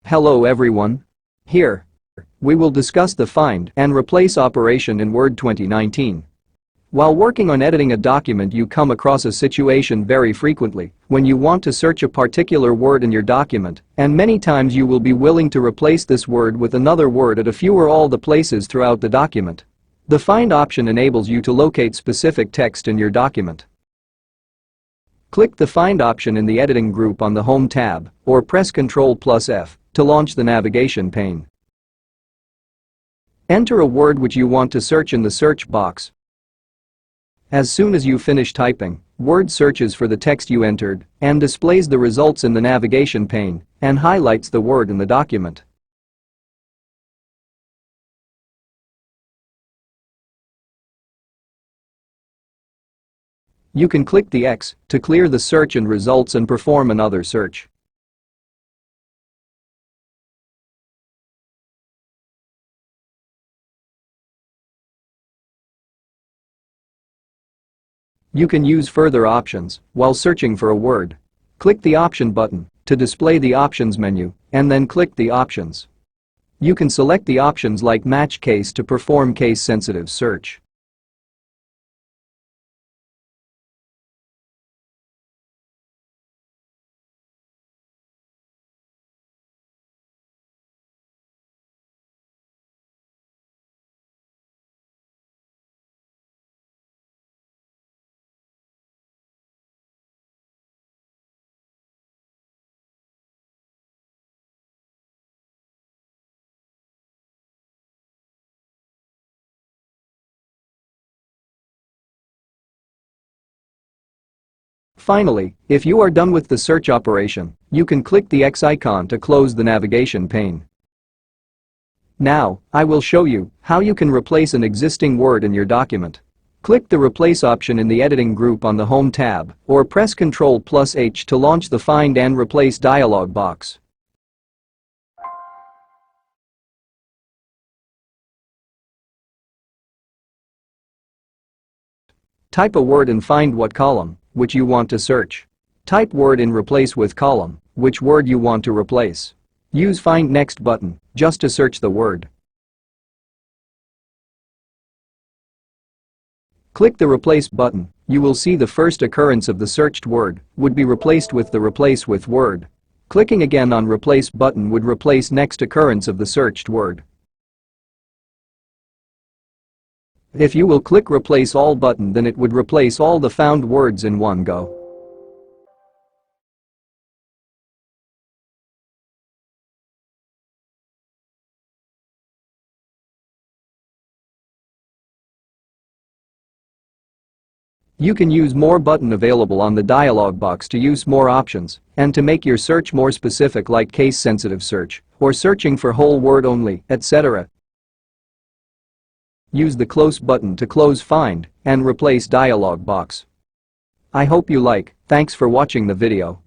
Hello everyone. Here, we will discuss the find and replace operation in Word 2019. While working on editing a document, you come across a situation very frequently when you want to search a particular word in your document, and many times you will be willing to replace this word with another word at a few or all the places throughout the document. The find option enables you to locate specific text in your document. Click the Find option in the Editing group on the Home tab, or press Ctrl+F to launch the navigation pane. Enter a word which you want to search in the search box. As soon as you finish typing, Word searches for the text you entered and displays the results in the navigation pane and highlights the word in the document. You can click the X to clear the search and results and perform another search. You can use further options while searching for a word. Click the Option button to display the Options menu and then click the Options. You can select the options like Match Case to perform case-sensitive search. Finally, if you are done with the search operation, you can click the X icon to close the navigation pane. Now, I will show you how you can replace an existing word in your document. Click the Replace option in the Editing group on the Home tab, or press Ctrl+H to launch the Find and Replace dialog box. Type a word and find what column which you want to search. Type word in Replace with column which word you want to replace. Use Find Next button just to search the word. Click the Replace button. You will see the first occurrence of the searched word would be replaced with the Replace with word. Clicking again on Replace button would replace next occurrence of the searched word. If you will click Replace All button, then it would replace all the found words in one go. You can use More button available on the dialog box to use more options and to make your search more specific, like case-sensitive search or searching for whole word only, etc. Use the Close button to close Find and Replace dialog box. I hope you like. Thanks for watching the video.